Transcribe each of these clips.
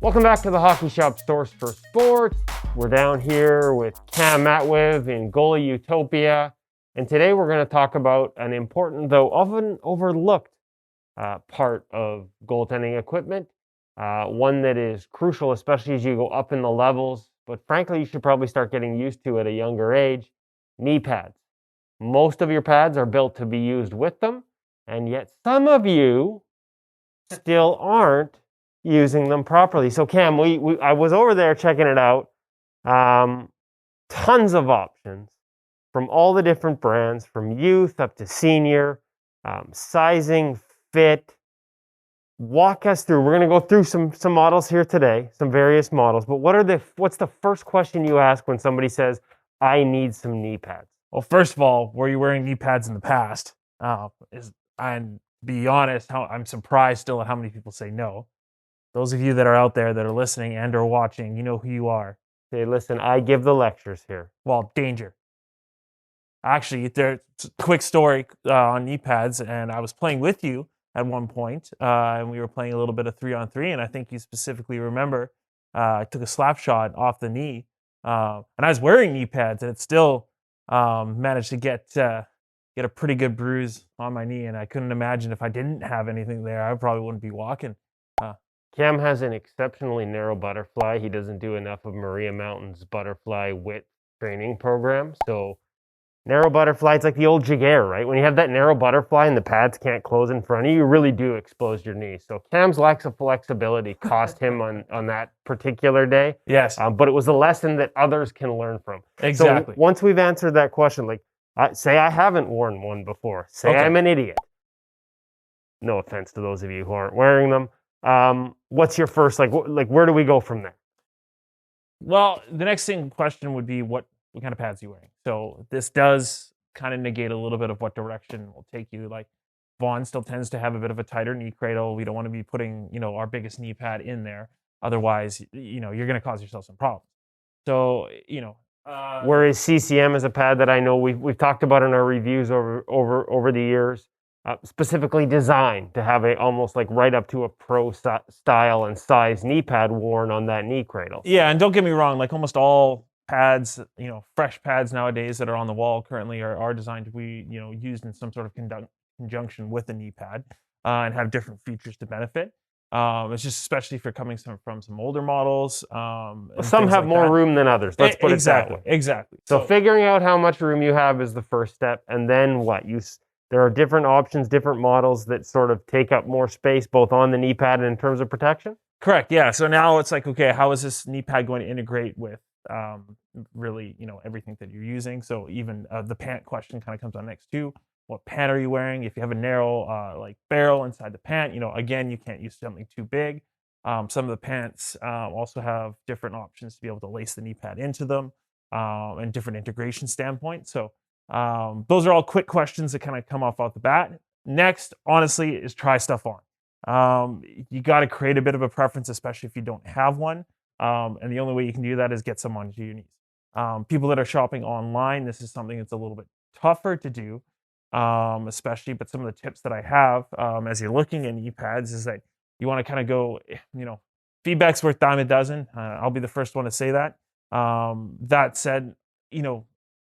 Welcome back to the Hockey Shop Source for Sports. We're down here with Cam Matwiv in Goalie Utopia. And today we're going to talk about an important, though often overlooked, part of goaltending equipment. One that is crucial, especially as you go up in the levels. But frankly, you should probably start getting used to at a younger age. Knee pads. Most of your pads are built to be used with them. And yet some of you still aren't using them properly. So Cam, I was over there checking it out. Tons of options from all the different brands, from youth up to senior, sizing, fit. Walk us through. We're going to go through some models here today, some various models. But what's the first question you ask when somebody says, "I need some knee pads"? Well, first of all, were you wearing knee pads in the past? And be honest, I'm surprised still at how many people say no. Those of you that are out there that are listening and or watching, you know who you are. Hey, listen, I give the lectures here. Well, danger. Actually, there's a quick story on knee pads, and I was playing with you at one point, and we were playing a little bit of 3-on-3, and I think you specifically remember I took a slap shot off the knee, and I was wearing knee pads, and it still managed to get a pretty good bruise on my knee, and I couldn't imagine if I didn't have anything there, I probably wouldn't be walking. Cam has an exceptionally narrow butterfly. He doesn't do enough of Maria Mountain's butterfly width training program. So narrow butterfly, it's like the old Jaguar, right? When you have that narrow butterfly and the pads can't close in front of you, you really do expose your knee. So Cam's lack of flexibility cost him on that particular day. Yes. But it was a lesson that others can learn from. Exactly. So once we've answered that question, say I haven't worn one before. Say I'm an idiot. No offense to those of you who aren't wearing them. What's your first, where do we go from there? Well, the next question would be what kind of pads are you wearing? So this does kind of negate a little bit of what direction will take you. Like Vaughn still tends to have a bit of a tighter knee cradle. We don't want to be putting, our biggest knee pad in there. Otherwise, you're going to cause yourself some problems. So, whereas CCM is a pad that I know we've talked about in our reviews over the years. Specifically designed to have almost like right up to a pro style and size knee pad worn on that knee cradle. Yeah, and don't get me wrong, like almost all pads, fresh pads nowadays that are on the wall currently are designed to be, used in some sort of conjunction with a knee pad and have different features to benefit. It's just especially if you're coming from some older models. Some have more room than others. Let's put it that way. Exactly. So figuring out how much room you have is the first step, and then what? There are different options, different models that sort of take up more space, both on the knee pad and in terms of protection? Correct, yeah. So now it's like, okay, how is this knee pad going to integrate with really, everything that you're using? So even the pant question kind of comes on next too. What pant are you wearing? If you have a narrow barrel inside the pant, again, you can't use something too big. Some of the pants also have different options to be able to lace the knee pad into them and different integration standpoints. So those are all quick questions that kind of come off the bat. Next, honestly, is try stuff on. You got to create a bit of a preference, especially if you don't have one. And the only way you can do that is get some onto your knees. People that are shopping online, this is something that's a little bit tougher to do, especially. But some of the tips that I have as you're looking at knee pads is that you want to kind of go, feedback's worth dime a dozen. I'll be the first one to say that. That said,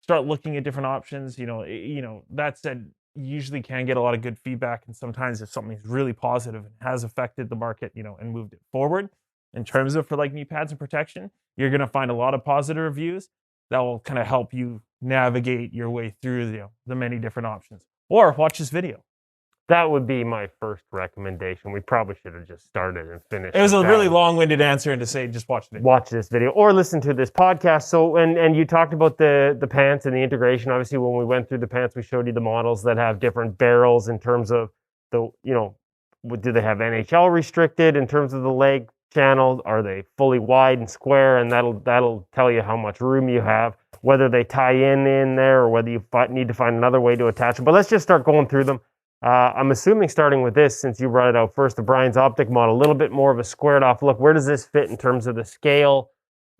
start looking at different options. That said, you usually can get a lot of good feedback, and sometimes if something's really positive and has affected the market, and moved it forward in terms of for like knee pads and protection, you're going to find a lot of positive reviews that will kind of help you navigate your way through the many different options. Or watch this video. That would be my first recommendation. We probably should have just started and finished. It was a really long-winded answer and to say just watch the video. Watch this video or listen to this podcast. So, and you talked about the pants and the integration. Obviously, when we went through the pants, we showed you the models that have different barrels in terms of do they have NHL restricted in terms of the leg channel? Are they fully wide and square? And that'll tell you how much room you have, whether they tie in there or whether you need to find another way to attach them. But let's just start going through them. I'm assuming starting with this, since you brought it out first, the Brian's Optic model, a little bit more of a squared off look. Where does this fit in terms of the scale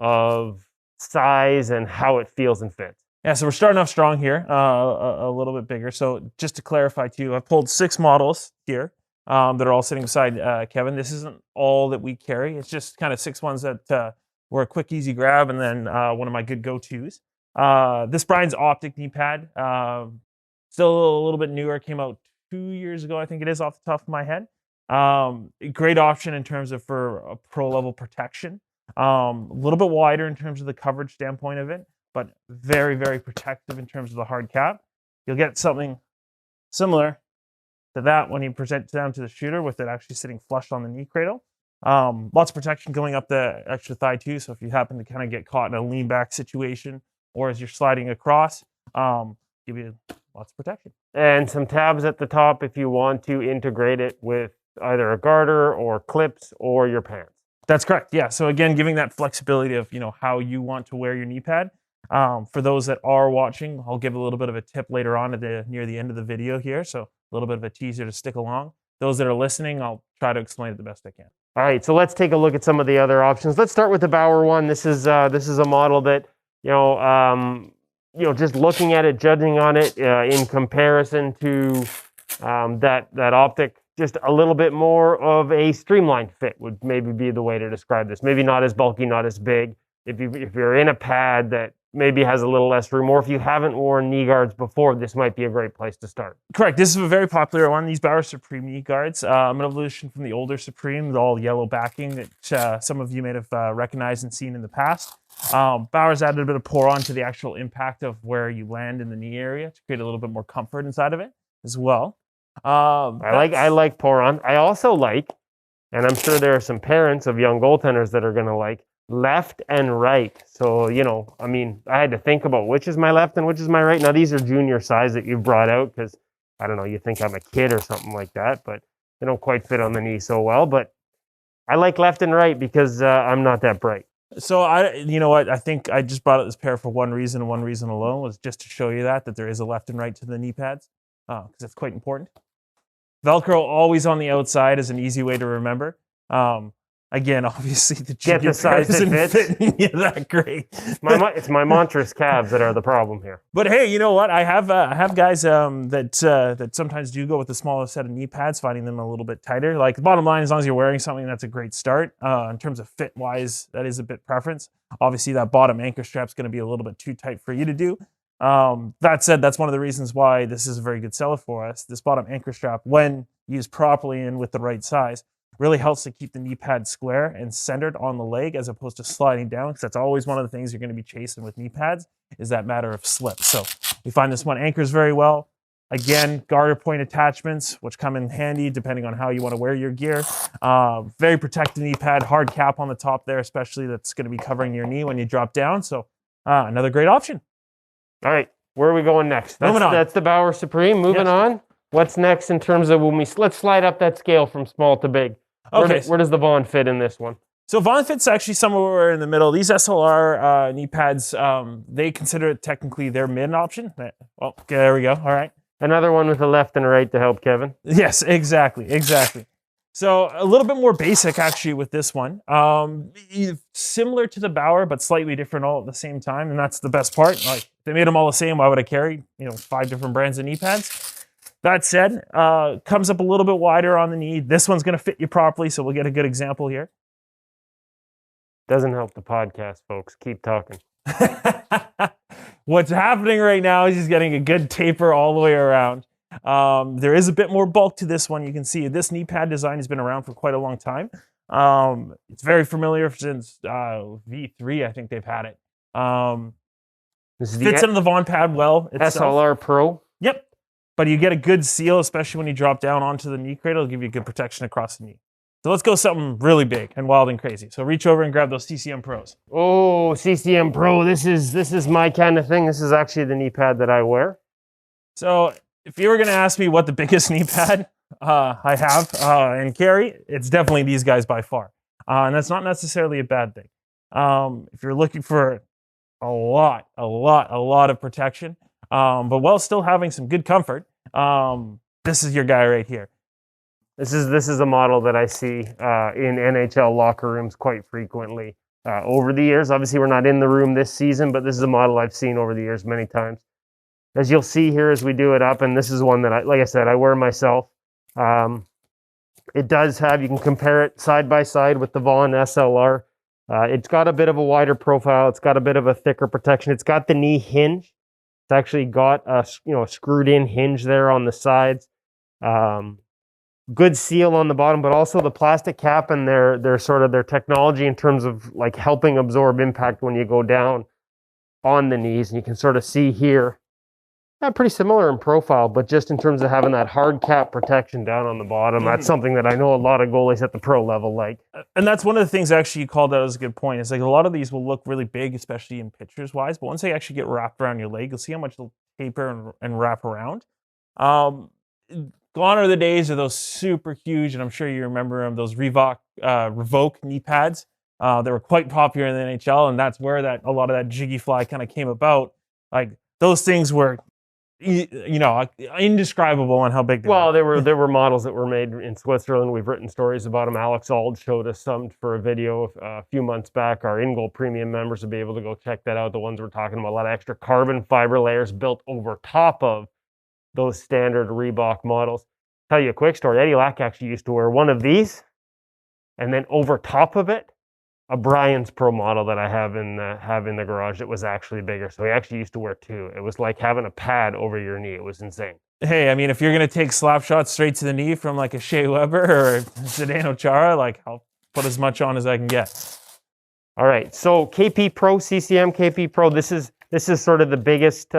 of size and how it feels and fits? Yeah, so we're starting off strong here, a little bit bigger. So just to clarify to you, I've pulled 6 models here. that are all sitting beside Kevin. This isn't all that we carry. It's just kind of 6 ones that were a quick, easy grab, and then one of my good go-tos. This Brian's Optic knee pad, still a little bit newer, came out 2 years ago, I think it is, off the top of my head. Great option in terms of for a pro level protection. A little bit wider in terms of the coverage standpoint of it, but very, very protective in terms of the hard cap. You'll get something similar to that when you present it down to the shooter, with it actually sitting flush on the knee cradle. Lots of protection going up the extra thigh too. So if you happen to kind of get caught in a lean back situation, or as you're sliding across, give you lots of protection. And some tabs at the top if you want to integrate it with either a garter or clips or your pants. That's correct. Yeah. So again, giving that flexibility of, how you want to wear your knee pad. For those that are watching, I'll give a little bit of a tip later on near the end of the video here. So a little bit of a teaser to stick along. Those that are listening, I'll try to explain it the best I can. All right. So let's take a look at some of the other options. Let's start with the Bauer one. This is a model that, just looking at it, judging on it in comparison to that Optic, just a little bit more of a streamlined fit would maybe be the way to describe this. Maybe not as bulky, not as big. If you're in a pad that maybe has a little less room, or if you haven't worn knee guards before, this might be a great place to start. Correct. This is a very popular one. These Bauer Supreme knee guards, an evolution from the older Supreme, the all yellow backing that some of you may have recognized and seen in the past. Bauer's added a bit of pour on to the actual impact of where you land in the knee area to create a little bit more comfort inside of it as well. I like pour on. I also like, and I'm sure there are some parents of young goaltenders that are going to like, left and right. So, I had to think about which is my left and which is my right. Now, these are junior size that you've brought out because, I don't know, you think I'm a kid or something like that, but they don't quite fit on the knee so well. But I like left and right because I'm not that bright. So, I think I just brought out this pair for one reason and one reason alone, was just to show you that there is a left and right to the knee pads, because that's quite important. Velcro always on the outside is an easy way to remember. Again, obviously the get the size that fits. Yeah, that great. It's my monstrous calves that are the problem here. But hey, you know what? I have guys that sometimes do go with the smaller set of knee pads, finding them a little bit tighter. Like, the bottom line, as long as you're wearing something, that's a great start. In terms of fit wise, that is a bit preference. Obviously, that bottom anchor strap's going to be a little bit too tight for you to do. That said, that's one of the reasons why this is a very good seller for us. This bottom anchor strap, when used properly and with the right size, really helps to keep the knee pad square and centered on the leg as opposed to sliding down, because that's always one of the things you're going to be chasing with knee pads, is that matter of slip. So we find this one anchors very well. Again, garter point attachments, which come in handy depending on how you want to wear your gear. Very protected knee pad, hard cap on the top there, especially, that's going to be covering your knee when you drop down. So another great option. All right, where are we going next? Moving on. That's the Bauer Supreme. Moving on. What's next in terms of let's slide up that scale from small to big. Okay. Where does the Vaughn fit in this one? So Vaughn fits actually somewhere in the middle. These SLR knee pads, they consider it technically their mid option. Well, there we go. All right. Another one with a left and a right to help Kevin. Yes, exactly. So a little bit more basic actually with this one. Similar to the Bauer, but slightly different all at the same time. And that's the best part. Like, if they made them all the same, why would I carry 5 different brands of knee pads? That said, comes up a little bit wider on the knee. This one's going to fit you properly, so we'll get a good example here. Doesn't help the podcast, folks. Keep talking. What's happening right now is he's getting a good taper all the way around. There is a bit more bulk to this one. You can see this knee pad design has been around for quite a long time. It's very familiar since V3, I think they've had it. This is fits into the Vaughn pad well. SLR Pro. Yep. But you get a good seal, especially when you drop down onto the knee cradle. It'll give you good protection across the knee. So let's go something really big and wild and crazy. So reach over and grab those CCM Pros. Oh, CCM Pro. This is my kind of thing. This is actually the knee pad that I wear. So if you were going to ask me what the biggest knee pad I have and carry, it's definitely these guys by far. And that's not necessarily a bad thing. If you're looking for a lot of protection, but while still having some good comfort, this is your guy right here. This is a model that I see in NHL locker rooms quite frequently over the years. Obviously, we're not in the room this season, but this is a model I've seen over the years many times. As you'll see here as we do it up, and this is one that, like I said, I wear myself. It does have, you can compare it side by side with the Vaughn SLR. It's got a bit of a wider profile. It's got a bit of a thicker protection. It's got the knee hinge. It's actually got a screwed in hinge there on the sides. Good seal on the bottom, but also the plastic cap and their sort of their technology in terms of like helping absorb impact when you go down on the knees. And you can sort of see here, pretty similar in profile, but just in terms of having that hard cap protection down on the bottom, that's something that I know a lot of goalies at the pro level like. And that's one of the things actually you called out as a good point. It's like a lot of these will look really big, especially in pictures wise, but once they actually get wrapped around your leg, you'll see how much they'll taper and wrap around. Gone are the days of those super huge, and I'm sure you remember them, those Revoke knee pads. They were quite popular in the NHL, and that's where a lot of that jiggy fly kind of came about. Like those things were, indescribable on how big they were. There were models that were made in Switzerland. We've written stories about them. Alex Ald showed us some for a video a few months back. Our InGoal premium members will be able to go check that out. The ones we're talking about, a lot of extra carbon fiber layers built over top of those standard Reebok models. Tell you a quick story. Eddie Lack actually used to wear one of these, and then over top of it, a Brian's Pro model that I have in the garage that was actually bigger. So he actually used to wear two. It was like having a pad over your knee. It was insane. Hey, I mean, if you're going to take slap shots straight to the knee from like a Shea Weber or a Zdeno Chara, like I'll put as much on as I can get. All right. So KP Pro, CCM KP Pro, this is sort of the biggest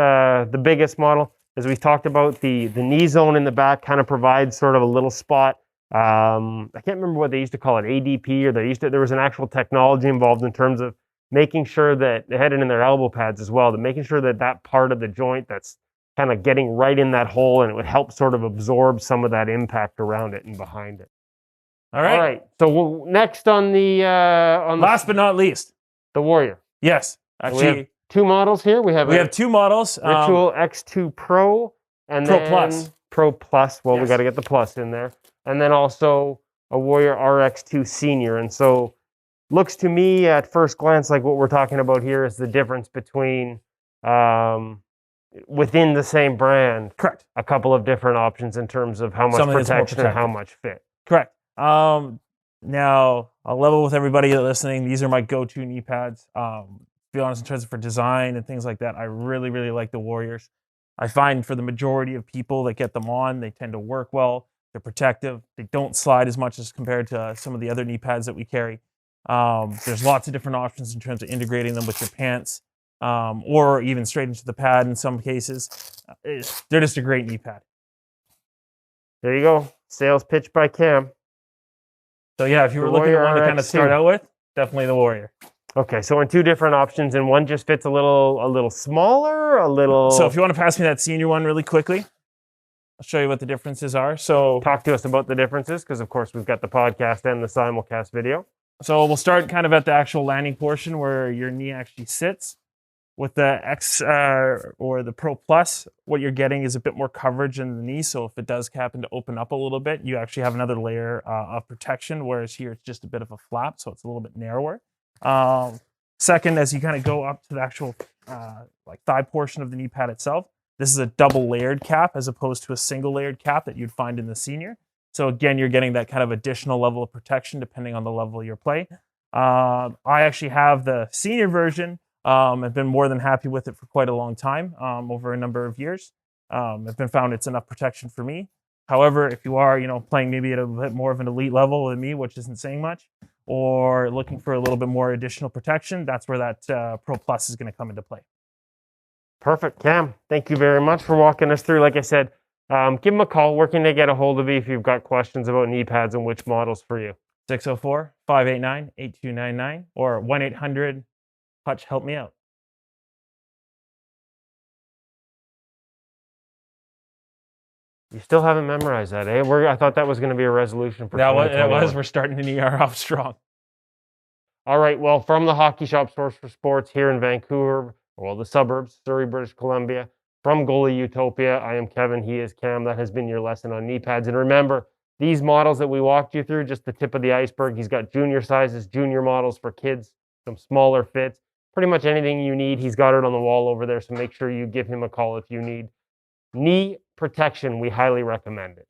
model. As we've talked about, the knee zone in the back kind of provides sort of a little spot. I can't remember what they used to call it, ADP, or there was an actual technology involved in terms of making sure that they had it in their elbow pads as well, making sure that part of the joint that's kind of getting right in that hole, and it would help sort of absorb some of that impact around it and behind it. All right. So next on the last but not least, the Warrior. Yes, actually, we have two models here. We have two models: Ritual X2 Pro and Pro then Plus. Pro Plus. Well, Yes. we got to get the plus in there, and then also a Warrior RX2 Senior. And so, looks to me at first glance like what we're talking about here is the difference between within the same brand. Correct. A couple of different options in terms of how much protection and how much fit. Correct. Now, I'll level with everybody listening. These are my go-to knee pads. To be honest, in terms of for design and things like that, I really, really like the Warriors. I find for the majority of people that get them on, they tend to work well. They're protective. They don't slide as much as compared to some of the other knee pads that we carry. There's lots of different options in terms of integrating them with your pants, or even straight into the pad in some cases. They're just a great knee pad. There you go. Sales pitch by Cam. So yeah, if you were looking at one to kind of start out with, definitely the Warrior. Okay, so in two different options, and one just fits a little smaller, So if you want to pass me that senior one really quickly, I'll show you what the differences are. So talk to us about the differences, because of course we've got the podcast and the simulcast video. So we'll start kind of at the actual landing portion where your knee actually sits. With the X or the Pro Plus, what you're getting is a bit more coverage in the knee. So if it does happen to open up a little bit, you actually have another layer of protection, whereas here it's just a bit of a flap, so it's a little bit narrower. Second, as you kind of go up to the actual thigh portion of the knee pad itself, this is a double layered cap as opposed to a single layered cap that you'd find in the Senior. So again, you're getting that kind of additional level of protection depending on the level of your play. I actually have the Senior version. I've been more than happy with it for quite a long time, over a number of years. I've been found it's enough protection for me. However, if you are, playing maybe at a bit more of an elite level than me, which isn't saying much, or looking for a little bit more additional protection, that's where that Pro Plus is going to come into play. Perfect, Cam. Thank you very much for walking us through. Like I said, give them a call. Where can they get a hold of you if you've got questions about knee pads and which models for you? 604-589-8299 or 1-800 Hutch, help me out. You still haven't memorized that, eh? I thought that was going to be a resolution for that was. We're starting the knee off strong. All right. Well, from the Hockey Shop Source for Sports here in Vancouver, well, the suburbs, Surrey, British Columbia, from Goalie Utopia, I am Kevin. He is Cam. That has been your lesson on knee pads. And remember, these models that we walked you through, just the tip of the iceberg. He's got junior sizes, junior models for kids, some smaller fits. Pretty much anything you need, he's got it on the wall over there, so make sure you give him a call if you need knee protection. We highly recommend it.